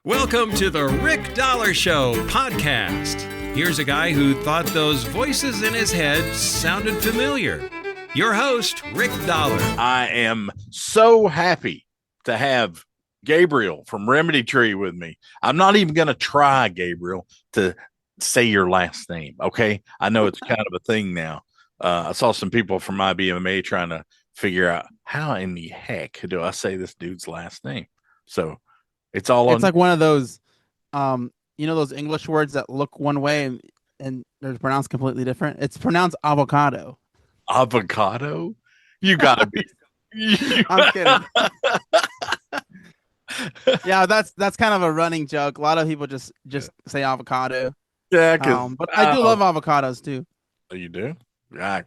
Welcome to the Rick Dollar Show podcast. Here's a guy who thought those voices in his head sounded familiar. Your host, Rick Dollar. I am so happy to have Gabriel from Remedy Tree with me. I'm not even going to try, Gabriel, to say your last name, okay? I know it's kind of a thing now. I saw some people from IBMA trying to figure out how in the heck do I say this dude's last name. So it's like one of those, those English words that look one way and they're pronounced completely different. It's pronounced avocado. Avocado? You gotta be. I'm kidding. Yeah, that's kind of a running joke. A lot of people just say avocado. Yeah, but I do love avocados too. Oh, you do? Man,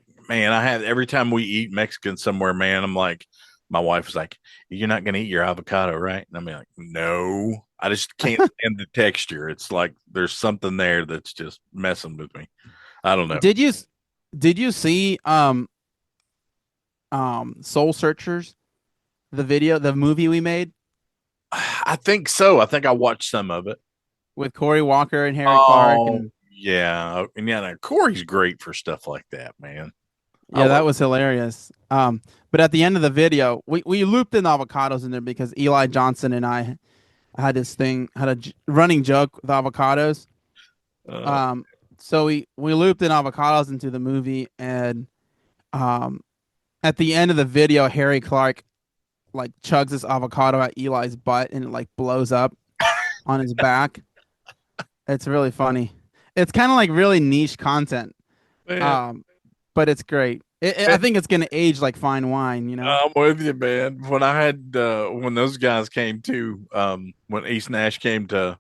I had every time we eat Mexican somewhere, man, I'm like, my wife was like, "You're not gonna eat your avocado, right?" And I'm like, "No, I just can't stand the texture. It's like there's something there that's just messing with me. I don't know." Did you see Soul Searchers, the movie we made? I think so. I think I watched some of it with Corey Walker and Harry Clark. And yeah, Corey's great for stuff like that, man. Yeah, that was hilarious. But at the end of the video, we looped in avocados in there because Eli Johnson and I had a running joke with avocados. So we looped in avocados into the movie, and at the end of the video, Harry Clark like chugs this avocado at Eli's butt, and it like blows up on his back. It's really funny. It's kind of like really niche content. But it's great. I think it's going to age like fine wine, you know? I'm with you, man. When I had, when those guys came to, when East Nash came to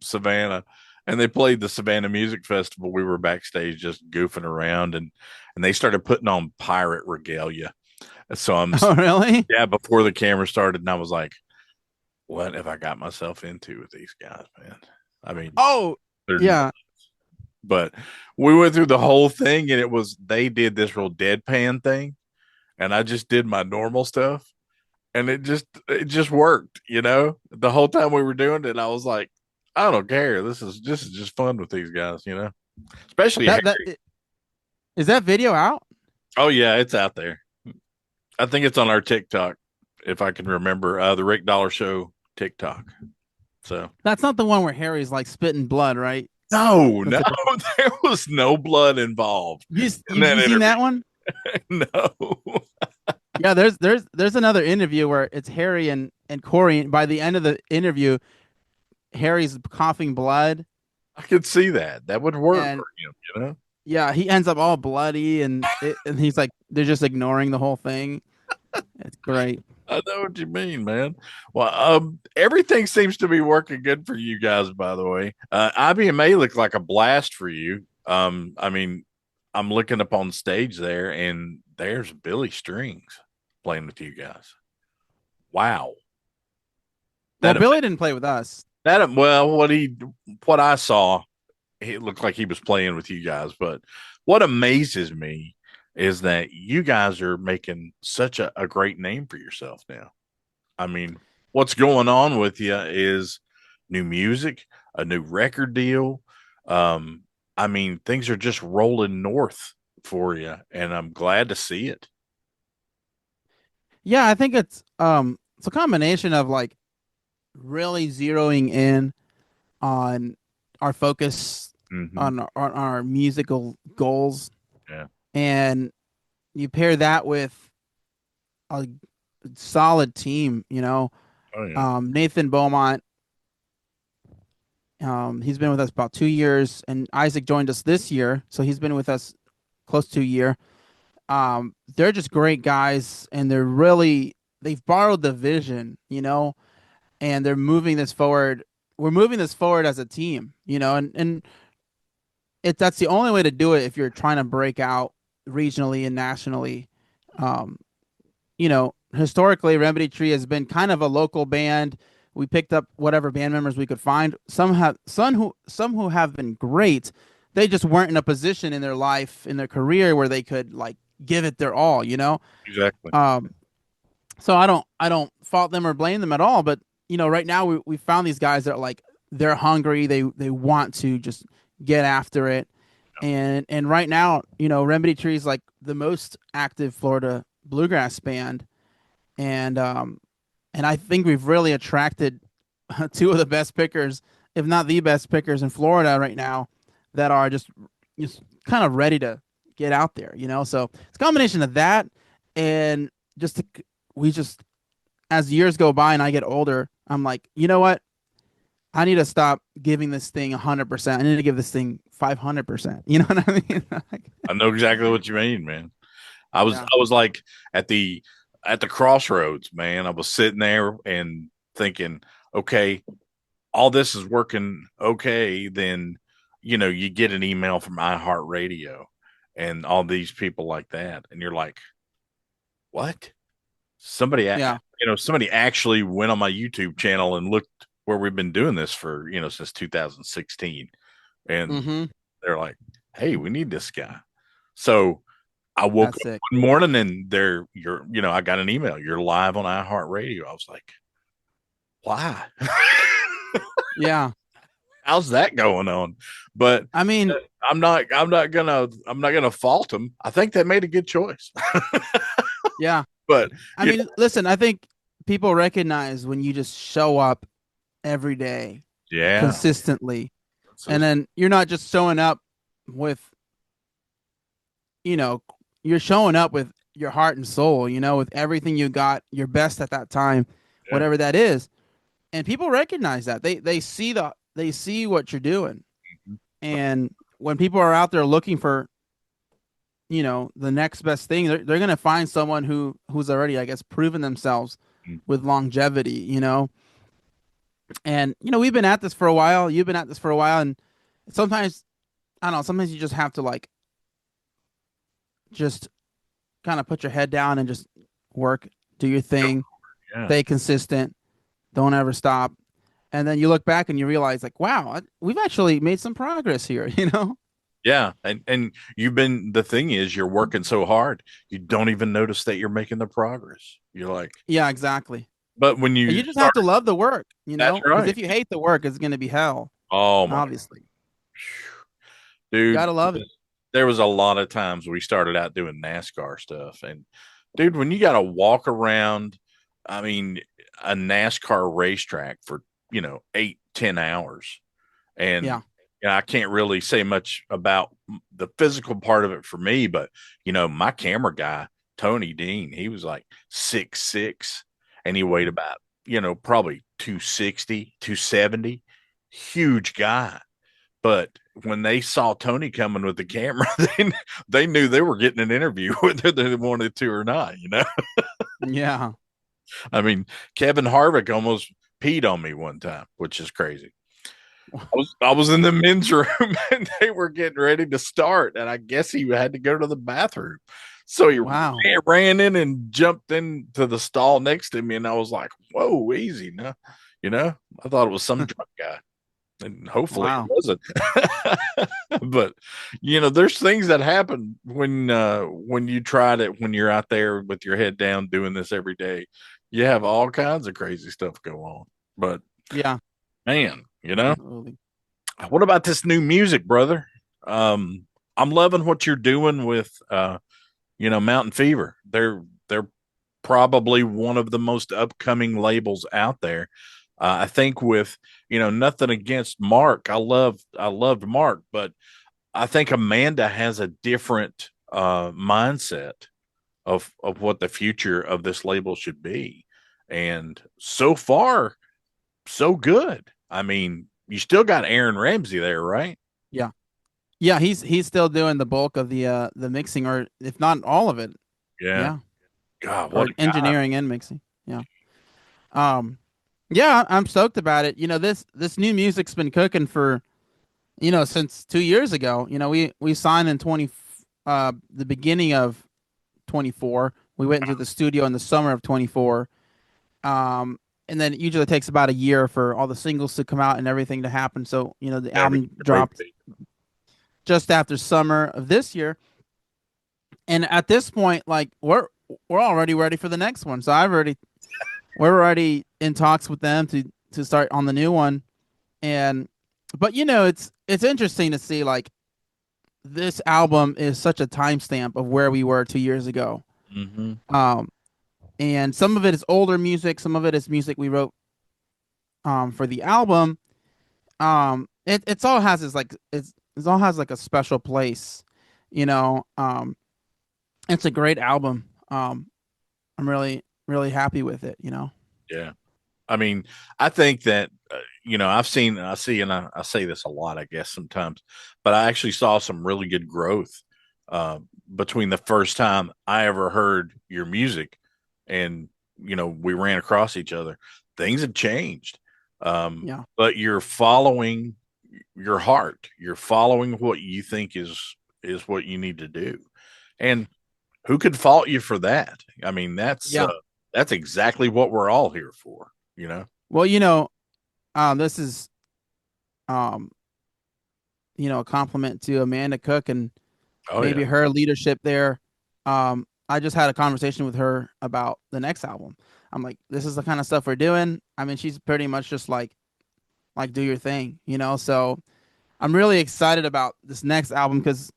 Savannah and they played the Savannah Music Festival, we were backstage just goofing around and they started putting on pirate regalia. So oh, really? Yeah, before the camera started. And I was like, what have I got myself into with these guys, man? I mean, yeah. But we went through the whole thing and they did this real deadpan thing and I just did my normal stuff and it just worked, you know. The whole time we were doing it, I was like, I don't care. This is just fun with these guys, you know. Especially is that video out? Oh yeah, it's out there. I think it's on our TikTok, if I can remember, the Rick Dollar Show TikTok. So that's not the one where Harry's like spitting blood, right? No, there was no blood involved. You seen that one? No. Yeah, there's another interview where it's Harry and Corey, and by the end of the interview, Harry's coughing blood. I could see that. That would work for him, you know? Yeah, he ends up all bloody, and he's like, they're just ignoring the whole thing. It's great. I know what you mean, man. Well, everything seems to be working good for you guys, by the way. IBMA looked like a blast for you. I mean, I'm looking up on stage there, and there's Billy Strings playing with you guys. Wow. Billy didn't play with us. What I saw, it looked like he was playing with you guys. But what amazes me is that you guys are making such a great name for yourself now. I mean, what's going on with you is new music, a new record deal. I mean, things are just rolling north for you, and I'm glad to see it. Yeah, I think it's a combination of like really zeroing in on our focus on our musical goals. Yeah. And you pair that with a solid team, you know. Oh, yeah. Nathan Beaumont, he's been with us about 2 years, and Isaac joined us this year, so he's been with us close to a year. They're just great guys, and they've borrowed the vision, you know, and they're moving this forward. We're moving this forward as a team, you know, and that's the only way to do it if you're trying to break out regionally and nationally. You know, historically, Remedy Tree has been kind of a local band. We picked up whatever band members we could find. Some who have been great. They just weren't in a position in their life, in their career, where they could like give it their all, you know? Exactly. So I don't fault them or blame them at all, but right now we found these guys that are like, they're hungry. They want to just get after it. And right now, Remedy Tree is like the most active Florida bluegrass band. And I think we've really attracted two of the best pickers, if not the best pickers in Florida right now, that are just kind of ready to get out there. So it's a combination of that and we just, as years go by and I get older, I'm like, you know what? I need to stop giving this thing 100%. I need to give this thing 500%. You know what I mean? I know exactly what you mean, man. I was Yeah. I was like at the crossroads, man. I was sitting there and thinking, okay, all this is working okay. Then, you get an email from iHeartRadio and all these people like that, and you're like, what? Somebody, Yeah. somebody actually went on my YouTube channel and looked where we've been doing this for, since 2016, and Mm-hmm. they're like, hey, we need this guy. So I woke That's up sick. one morning and I got an email. You're live on iHeartRadio. I was like, why? Yeah. How's that going on? But I mean, I'm not gonna fault them. I think they made a good choice. yeah. But I mean, listen, I think people recognize when you just show up every day yeah, consistently, and then you're not just showing up with, you're showing up with your heart and soul, with everything you got, your best at that time, yeah. whatever that is. And people recognize that. They see what you're doing. Mm-hmm. And when people are out there looking for, the next best thing, they're going to find someone who's already, I guess, proven themselves with longevity, And, we've been at this for a while. You've been at this for a while. And sometimes, I don't know, sometimes you just have to like, just kind of put your head down and just work, do your thing, stay consistent, don't ever stop. And then you look back and you realize like, wow, we've actually made some progress here, Yeah. And the thing is, you're working so hard, you don't even notice that you're making the progress. You're like, Yeah, exactly. but when And you just have to love the work, That's because right. if you hate the work, it's going to be hell. Oh my, Obviously, dude, you gotta love it. there was a lot of times we started out doing NASCAR stuff, and dude, when you got to walk around, I mean, a NASCAR racetrack for 8-10 hours, and Yeah. I can't really say much about the physical part of it for me, but my camera guy Tony Dean, he was like 6'6", and he weighed about probably 260, 270, huge guy. But when they saw Tony coming with the camera, they knew they were getting an interview, whether they wanted to or not. Yeah. I mean, Kevin Harvick almost peed on me one time, which is crazy. I was in the men's room and they were getting ready to start, and I guess he had to go to the bathroom. So he ran in and jumped into the stall next to me, and I was like, "Whoa, easy now." I thought it was some drunk guy, and hopefully it wasn't. But there's things that happen when you try to, when you're out there with your head down doing this every day. You have all kinds of crazy stuff go on. But yeah, man, absolutely. What about this new music, brother? I'm loving what you're doing with Mountain Fever. They're probably one of the most upcoming labels out there. I think with nothing against Mark. I loved Mark, but I think Amanda has a different mindset of what the future of this label should be. And so far, so good. I mean, you still got Aaron Ramsey there, right? Yeah. Yeah, he's still doing the bulk of the mixing, or if not all of it. Yeah. God, or what engineering and mixing. Yeah. Yeah, I'm stoked about it. This new music's been cooking for, since 2 years ago. We signed in the beginning of 24. We went into the studio in the summer of 24. And then it usually takes about a year for all the singles to come out and everything to happen. So, the album dropped just after summer of this year. And at this point, like we're already ready for the next one. So I've already we're already in talks with them to start on the new one. And but it's interesting to see like this album is such a timestamp of where we were 2 years ago. Mm-hmm. And some of it is older music, some of it is music we wrote for the album. It's all has this like it all has like a special place, you know. It's a great album. I'm really happy with it, you know. Yeah. I mean, I think that, I see, and I say this a lot, I guess sometimes, but I actually saw some really good growth between the first time I ever heard your music and, we ran across each other. Things have changed. Yeah. But you're following your heart. You're following what you think is what you need to do. And who could fault you for that? I mean, that's exactly what we're all here for, Well, this is a compliment to Amanda Cook and maybe her leadership there. I just had a conversation with her about the next album. I'm like, this is the kind of stuff we're doing. I mean, she's pretty much just like do your thing, So I'm really excited about this next album because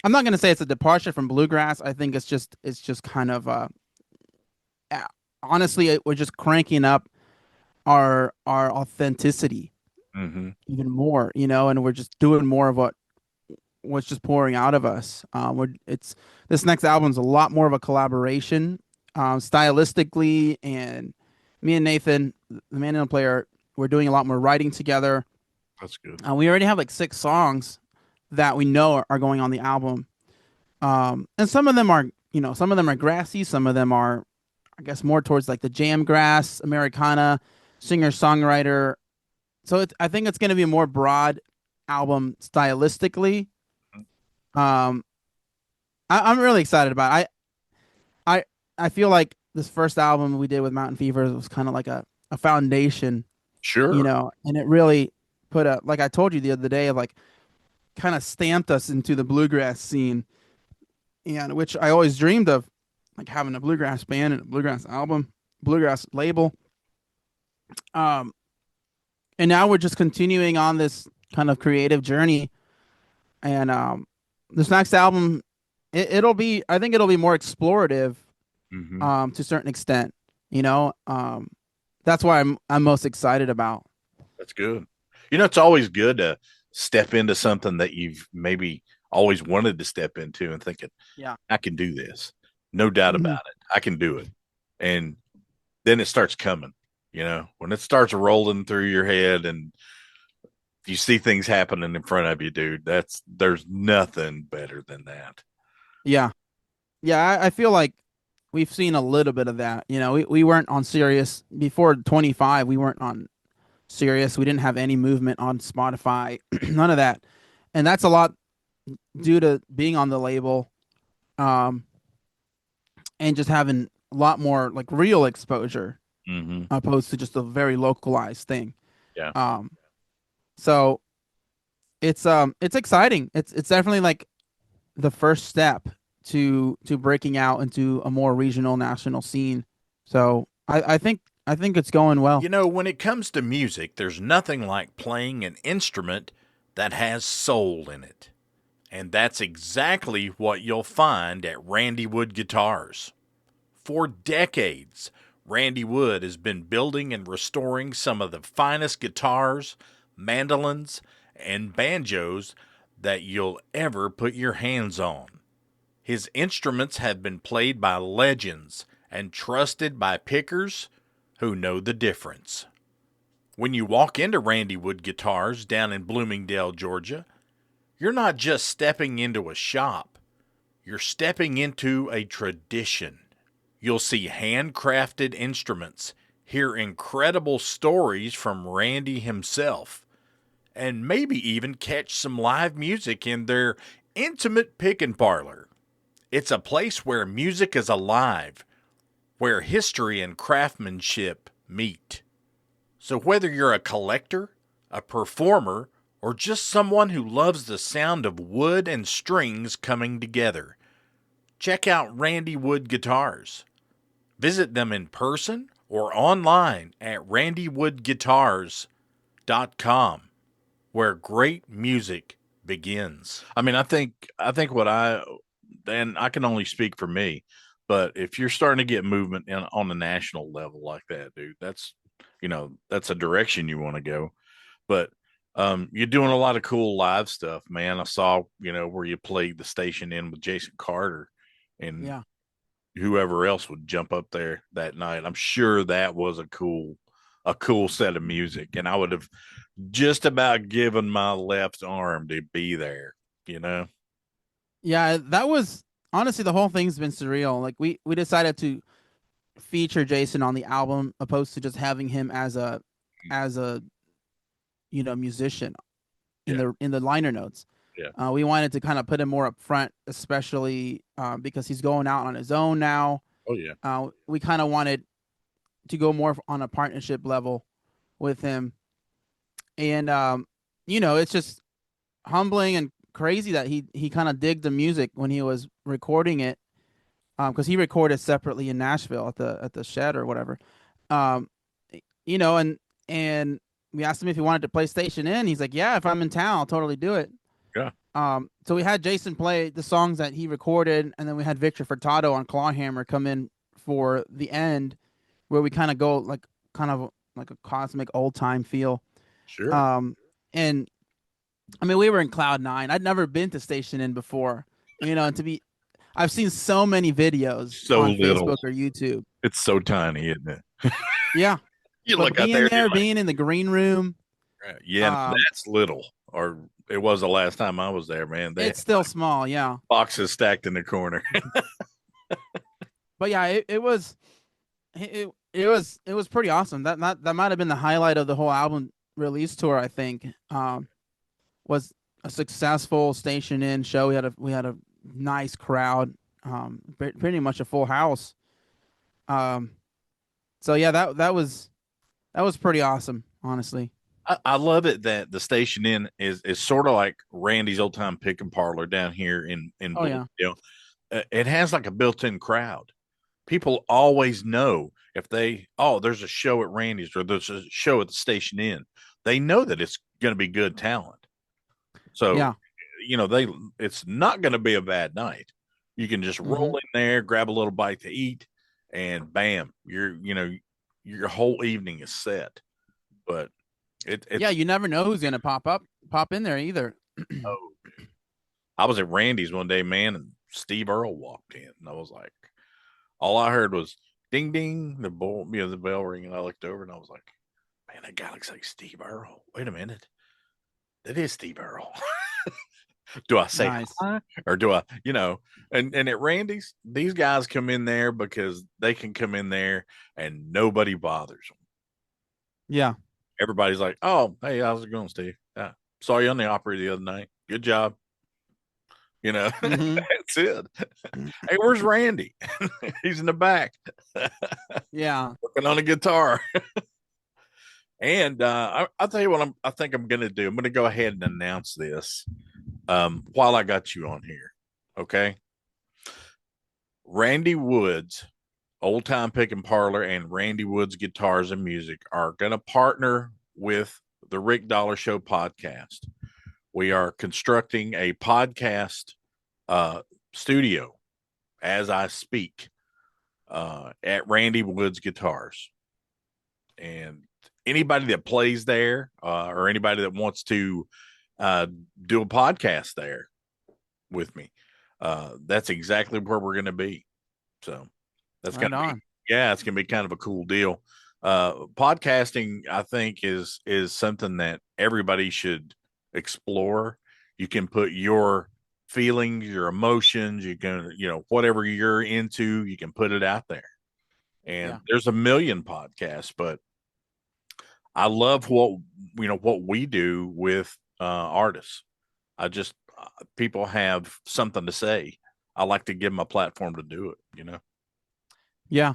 I'm not going to say it's a departure from bluegrass. I think it's just kind of honestly, we're just cranking up our authenticity even more, and we're just doing more of what's just pouring out of us. This next album's a lot more of a collaboration, stylistically, and me and Nathan, the mandolin player, we're doing a lot more writing together. That's good. We already have like 6 songs that we know are going on the album, and some of them are grassy, some of them are, I guess, more towards like the jam grass, Americana, singer songwriter. So I think it's going to be a more broad album stylistically. I'm really excited about it. I feel like this first album we did with Mountain Fever was kind of like a foundation, sure, and it really put like I told you the other day, like kind of stamped us into the bluegrass scene, and which I always dreamed of, like having a bluegrass band and a bluegrass album, bluegrass label. And now we're just continuing on this kind of creative journey. And this next album, it'll be, I think it'll be more explorative, to a certain extent. That's why I'm most excited about. That's good. It's always good to step into something that you've maybe always wanted to step into and thinking, yeah, I can do this. No doubt about it. I can do it. And then it starts coming, when it starts rolling through your head and you see things happening in front of you, dude, there's nothing better than that. Yeah. Yeah. I feel like we've seen a little bit of that. We weren't on Sirius before 25. We weren't on Sirius. We didn't have any movement on Spotify, none of that. And that's a lot due to being on the label, and just having a lot more like real exposure, opposed to just a very localized thing. Yeah. So it's exciting. It's definitely like the first step to breaking out into a more regional, national scene. So I think it's going well. When it comes to music, there's nothing like playing an instrument that has soul in it. And that's exactly what you'll find at Randy Wood Guitars. For decades, Randy Wood has been building and restoring some of the finest guitars, mandolins, and banjos that you'll ever put your hands on. His instruments have been played by legends and trusted by pickers who know the difference. When you walk into Randy Wood Guitars down in Bloomingdale, Georgia, you're not just stepping into a shop. You're stepping into a tradition. You'll see handcrafted instruments, hear incredible stories from Randy himself, and maybe even catch some live music in their intimate pickin' parlor. It's a place where music is alive, where history and craftsmanship meet. So whether you're a collector, a performer, or just someone who loves the sound of wood and strings coming together, check out Randy Wood Guitars. Visit them in person or online at randywoodguitars.com, where great music begins. I mean, I think and I can only speak for me, but if you're starting to get movement on the national level like that, dude, that's a direction you want to go. But you're doing a lot of cool live stuff, man. I saw, where you played the station in with Jason Carter and whoever else would jump up there that night. I'm sure that was a cool set of music, and I would have just about given my left arm to be there, Yeah, that was honestly, the whole thing's been surreal. Like we decided to feature Jason on the album opposed to just having him as a musician in the liner notes. Yeah. We wanted to kind of put him more up front, especially because he's going out on his own now. Oh yeah. We kind of wanted to go more on a partnership level with him. And it's just humbling and crazy that he kind of digged the music when he was recording it, because he recorded separately in Nashville at the shed or whatever. And we asked him if he wanted to play Station In. He's like, yeah, if I'm in town, I'll totally do it. Yeah. So we had Jason play the songs that he recorded, and then we had Victor Furtado on Clawhammer come in for the end, where we kind of go like a cosmic old time feel. Sure. And I mean, we were in Cloud 9. I'd never been to Station In before, and I've seen so many videos on Facebook or YouTube. It's so tiny, isn't it? Yeah. You but look out there, being in the green room. Yeah, that's little, or it was the last time I was there, man. It's still small, yeah. Boxes stacked in the corner. But yeah, it was pretty awesome. That might have been the highlight of the whole album release tour, I think. Was a successful Station In show. We had a nice crowd, pretty much a full house. So yeah, that was pretty awesome, honestly. I love it that the Station In is sort of like Randy's old time pick and parlor down here in it has like a built-in crowd. People always know if there's a show at Randy's or there's a show at the Station In, they know that it's going to be good talent. So, it's not going to be a bad night. You can just roll in there, grab a little bite to eat, and bam, your whole evening is set. But you never know who's going to pop in there either. I was at Randy's one day, man, and Steve Earle walked in, and I was like, all I heard was ding ding, the bell ring, and I looked over and I was like, man, that guy looks like Steve Earle. Wait a minute. That is Steve Earle. Do I say nice. Hi? Or do I, and at Randy's, these guys come in there because they can come in there and nobody bothers them. Yeah. Everybody's like, oh, hey, how's it going, Steve? Saw you on the opera the other night. Good job. That's it. Hey, where's Randy? He's in the back. Yeah. Working on a guitar. And I'll tell you what I think I'm going to do. I'm going to go ahead and announce this while I got you on here. Okay. Randy Woods, Old Time Pick and Parlor, and Randy Woods Guitars and Music are going to partner with the Rick Dollar Show podcast. We are constructing a podcast studio as I speak at Randy Woods Guitars. And anybody that plays there or anybody that wants to do a podcast there with me, that's exactly where we're going to be. So that's right going to be, it's going to be kind of a cool deal. Podcasting, I think, is something that everybody should explore. You can put your feelings, your emotions, you can, whatever you're into, you can put it out there. And there's a million podcasts, but I love what we do with artists. People have something to say. I like to give them a platform to do it, Yeah.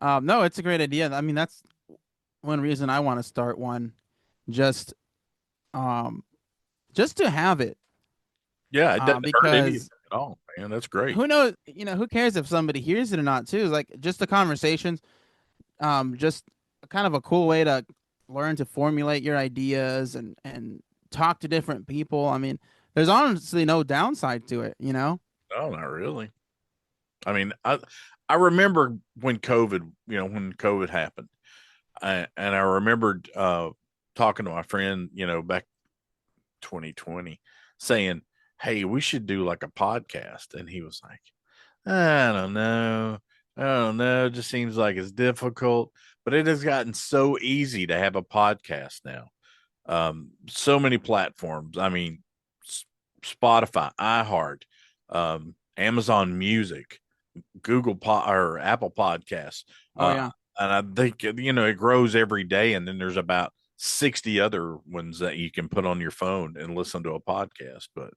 No, it's a great idea. I mean, that's one reason I want to start one, just to have it. Yeah, it doesn't hurt anything because at all, man. That's great. who knows, who cares if somebody hears it or not too? It's like just the conversations. just kind of a cool way to learn to formulate your ideas and talk to different people. I mean, there's honestly no downside to it, you know? No, not really. I mean, I remember when COVID happened, and I remembered talking to my friend, back 2020, saying, "Hey, we should do like a podcast," and he was like, "I don't know, I don't know. It just seems like it's difficult." But it has gotten so easy to have a podcast now. So many platforms. I mean, Spotify, iHeart, Amazon Music, or Apple Podcasts. Oh yeah. And I think, it grows every day. And then there's about 60 other ones that you can put on your phone and listen to a podcast. But,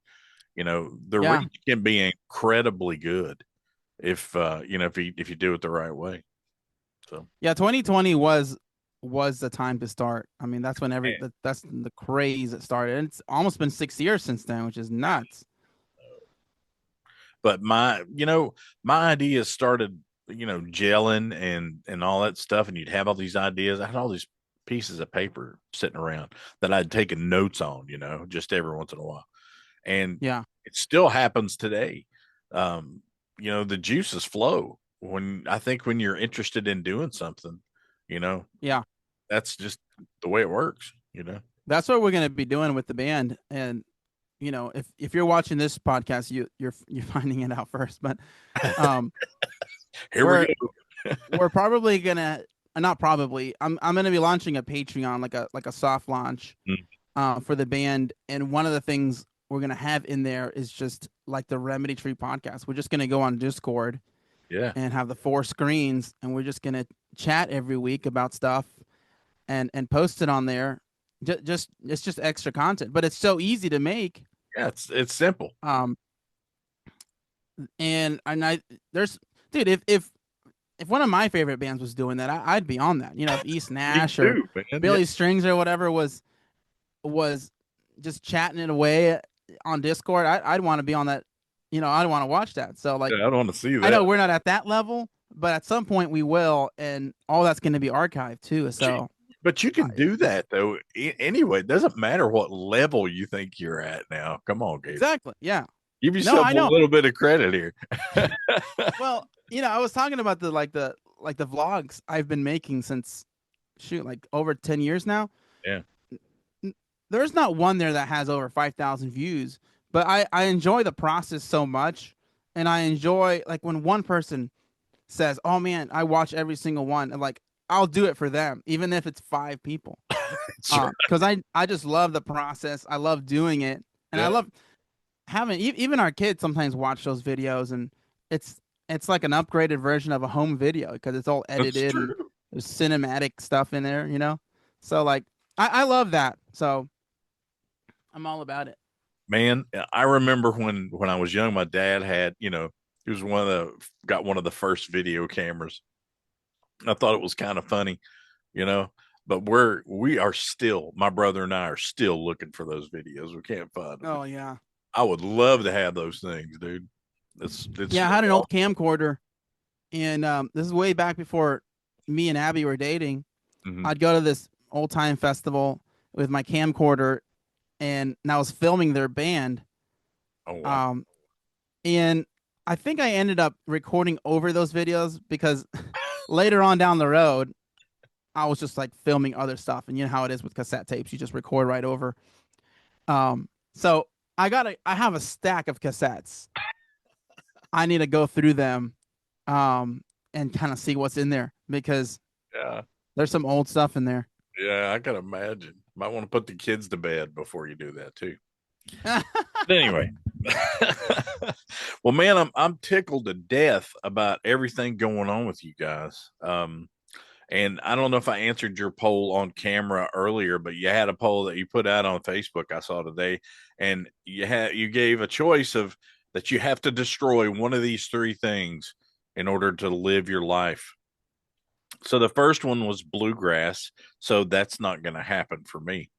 the Yeah. reach can be incredibly good if you do it the right way. So, Yeah, 2020 was the time to start. I mean, that's when Man. that's the craze that started. And it's almost been 6 years since then, which is nuts. but my ideas started, gelling and all that stuff. And you'd have all these ideas. I had all these pieces of paper sitting around that I'd taken notes on, just every once in a while. And Yeah. it still happens today. The juices flow when you're interested in doing something, Yeah. that's just the way it works, That's what we're going to be doing with the band. And if you're watching this podcast, you're finding it out first, but Here we're we go. we're probably going to not probably. I'm going to be launching a Patreon, like a soft launch for the band, and one of the things we're going to have in there is just like the Remedy Tree podcast. We're just going to go on Discord. Yeah. And have the 4 screens, and we're just gonna chat every week about stuff, and post it on there. It's just extra content, but it's so easy to make. Yeah, it's simple. And there's dude, if one of my favorite bands was doing that, I'd be on that. If East Nash or Billy Strings or whatever was just chatting it away on Discord, I'd want to be on that. I'd want to watch that. So like, I don't want to see that. I know we're not at that level, but at some point we will, and all that's going to be archived too. So, but you can do that though. Anyway, it doesn't matter what level you think you're at now. Come on, Gabe. Exactly. Yeah. Give yourself a little bit of credit here. Well, I was talking about the vlogs I've been making since like over 10 years now. Yeah. There's not one there that has over 5,000 views. But I enjoy the process so much, and I enjoy like when one person says, "Oh man, I watch every single one," and like I'll do it for them, even if it's 5 people, because I just love the process. I love doing it, and I love having even our kids sometimes watch those videos, and it's like an upgraded version of a home video because it's all edited and there's cinematic stuff in there, So like I love that, so I'm all about it. Man, I remember when I was young, my dad had, he was got one of the first video cameras. I thought it was kind of funny, but we are still, my brother and I are still looking for those videos. We can't find them. Oh yeah. I would love to have those things, dude. Yeah, I had an old camcorder, and this is way back before me and Abby were dating. Mm-hmm. I'd go to this old time festival with my camcorder, and I was filming their band. Oh, wow. And I think I ended up recording over those videos because later on down the road, I was just like filming other stuff, and you know how it is with cassette tapes, you just record right over. So I have a stack of cassettes. I need to go through them, and kind of see what's in there because there's some old stuff in there. Yeah, I can imagine. Might want to put the kids to bed before you do that too. But anyway, well, man, I'm tickled to death about everything going on with you guys. And I don't know if I answered your poll on camera earlier, but you had a poll that you put out on Facebook I saw today, and you gave a choice of that you have to destroy one of these 3 things in order to live your life. So the first one was bluegrass, so that's not going to happen for me.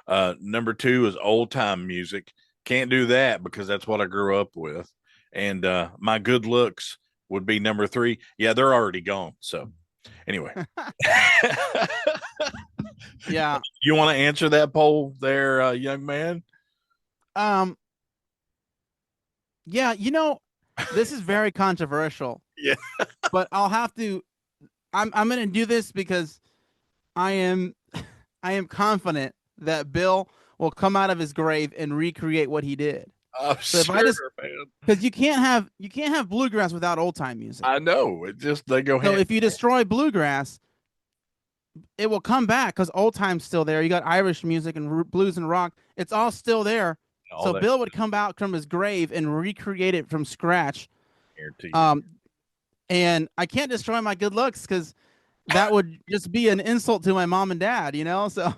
Number 2 is old time music. Can't do that because that's what I grew up with. And my good looks would be number 3. Yeah, they're already gone. So Anyway, Yeah. you want to answer that poll there, young man? Yeah, this is very controversial. Yeah. But I'll have to I'm going to do this because I am I am confident that Bill will come out of his grave and recreate what he did. I'm So if sure, I just man. because you can't have bluegrass without old time music. I know. It just they go So hand. if you destroy bluegrass, it will come back because old time's still there. You got Irish music and blues and rock. It's all still there. All So that Bill would come out from his grave and recreate it from scratch. guarantee. And I can't destroy my good looks because that would just be an insult to my mom and dad, So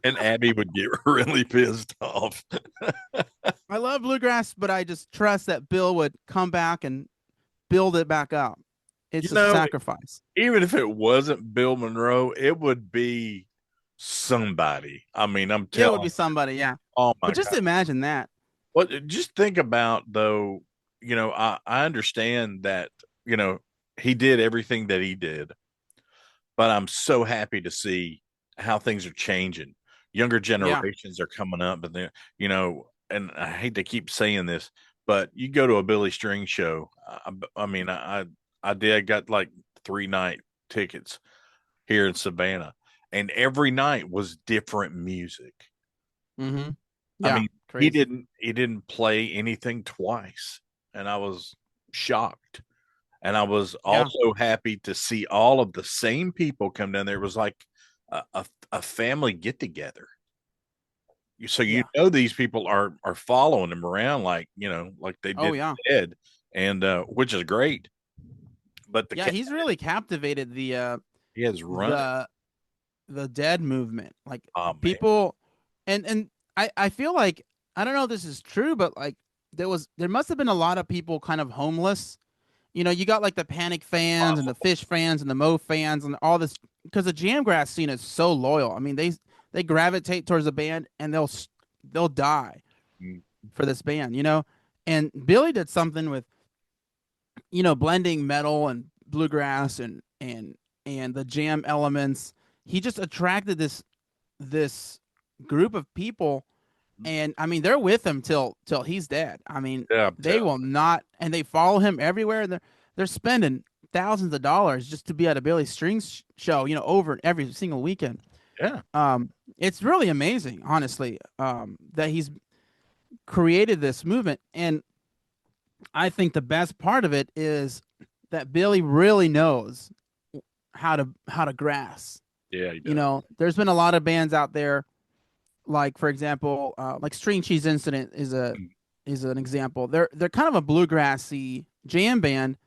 And Abby would get really pissed off. I love bluegrass, but I just trust that Bill would come back and build it back up. It's a sacrifice. Even if it wasn't Bill Monroe, it would be somebody. I mean, I'm Yeah, it would telling be somebody, yeah. oh my But just God. imagine that. Well, just think about though, I understand that, he did everything that he did, but I'm so happy to see how things are changing. Younger generations are coming up, and and I hate to keep saying this, but you go to a Billy String show. I mean, I got like 3-night tickets here in Savannah, and every night was different music. Mm-hmm. I Yeah, mean, crazy. he didn't play anything twice, and I was shocked. And I was also happy to see all of the same people come down there. It was like a family get together. So these people are following him around like like they did Ed, and which is great. But he's really captivated the he has run the dead movement. Like man. people and I feel like I don't know if this is true, but like there must have been a lot of people kind of homeless. You got like the Panic fans and the Fish fans and the Mo fans and all this because the Jamgrass scene is so loyal. I mean, they gravitate towards the band and they'll die for this band, And Billy did something with blending metal and bluegrass and the jam elements. He just attracted this group of people. And I mean, they're with him till he's dead. I mean, they will not, and they follow him everywhere. They're spending thousands of dollars just to be at a Billy Strings show, over every single weekend. Yeah. It's really amazing, honestly, that he's created this movement. And I think the best part of it is that Billy really knows how to grass. Yeah, he does. There's been a lot of bands out there. Like for example, like String Cheese Incident is an example. They're kind of a bluegrassy jam band,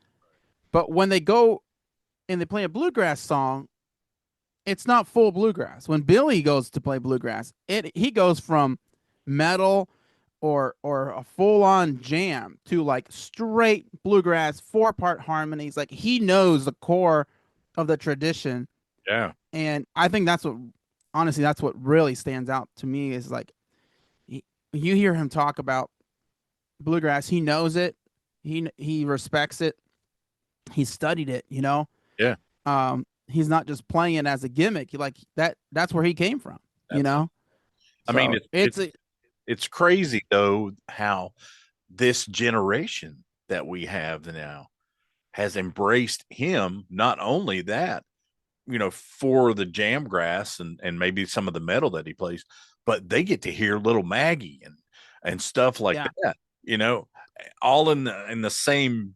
but when they go and they play a bluegrass song, it's not full bluegrass. When Billy goes to play bluegrass, he goes from metal or a full on jam to like straight bluegrass 4-part harmonies. Like he knows the core of the tradition. Yeah, and I think that's what. Honestly, that's what really stands out to me is like you hear him talk about bluegrass. He knows it. He respects it. He studied it, Yeah. He's not just playing it as a gimmick. That's where he came from, I mean, it's crazy though how this generation that we have now has embraced him. Not only that, for the jamgrass and maybe some of the metal that he plays, but they get to hear Little Maggie and stuff like that, all in the same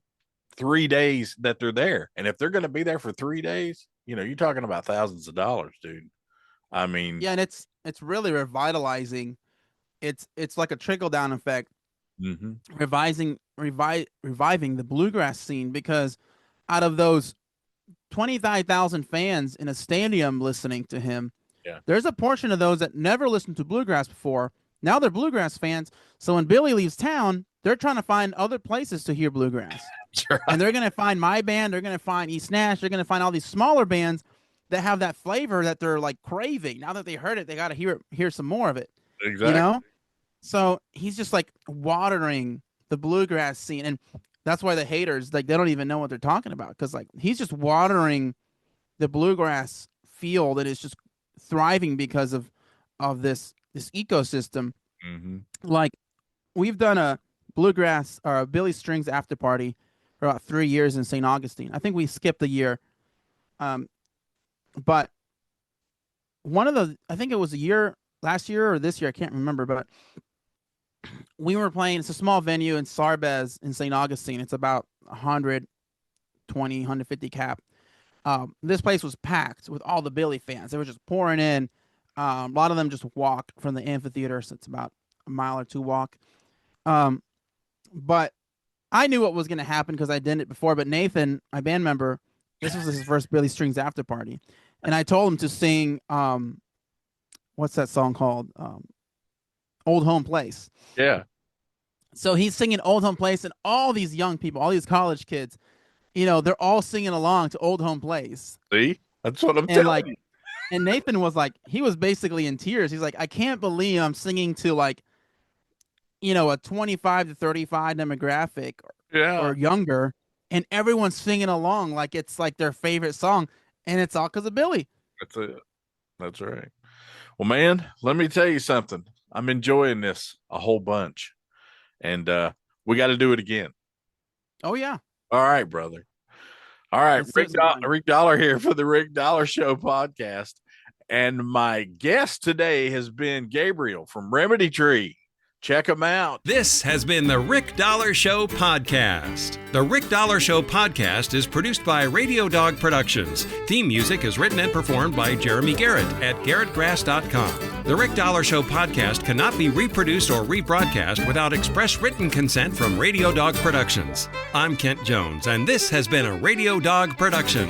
3 days that they're there. And if they're going to be there for 3 days, you're talking about thousands of dollars, dude. I mean, yeah, and it's really revitalizing. It's like a trickle down effect, reviving the bluegrass scene because out of those 25,000 fans in a stadium listening to him. Yeah. There's a portion of those that never listened to bluegrass before. Now they're bluegrass fans. So when Billy leaves town, they're trying to find other places to hear bluegrass. Right. And they're going to find my band. They're going to find East Nash. They're going to find all these smaller bands that have that flavor that they're like craving. Now that they heard it, they got to hear some more of it. Exactly. So he's just like watering the bluegrass scene. And that's why the haters, like, they don't even know what they're talking about because, like, he's just watering the bluegrass field, and it's just thriving because of this ecosystem. Mm-hmm. Like, we've done a bluegrass or a Billy Strings after party for about 3 years in St. Augustine. I think we skipped a year. But I think it was last year or this year, I can't remember, but we were playing, it's a small venue in Sarbez in St. Augustine. It's about 120, 150 cap. This place was packed with all the Billy fans. They were just pouring in. A lot of them just walk from the amphitheater, so it's about a mile or two walk. But I knew what was going to happen because I did it before. But Nathan, my band member, this was his first Billy Strings after party, and I told him to sing what's that song called? Old Home Place. Yeah. So he's singing Old Home Place, and all these young people, all these college kids, they're all singing along to Old Home Place. See, that's what I'm telling you. And Nathan was like, he was basically in tears. He's like, I can't believe I'm singing to a 25 to 35 demographic or younger, and everyone's singing along like it's like their favorite song, and it's all because of Billy. That's it. That's right. Well, man, let me tell you something. I'm enjoying this a whole bunch, and we got to do it again. Oh, yeah. All right, brother. All right, Rick Dollar here for the Rick Dollar Show podcast. And my guest today has been Gabriel from Remedy Tree. Check them out. This has been the Rick Dollar Show podcast. The Rick Dollar Show podcast is produced by Radio Dog Productions. Theme music is written and performed by Jeremy Garrett at garrettgrass.com. The Rick Dollar Show podcast cannot be reproduced or rebroadcast without express written consent from Radio Dog Productions. I'm Kent Jones, and this has been a Radio Dog production.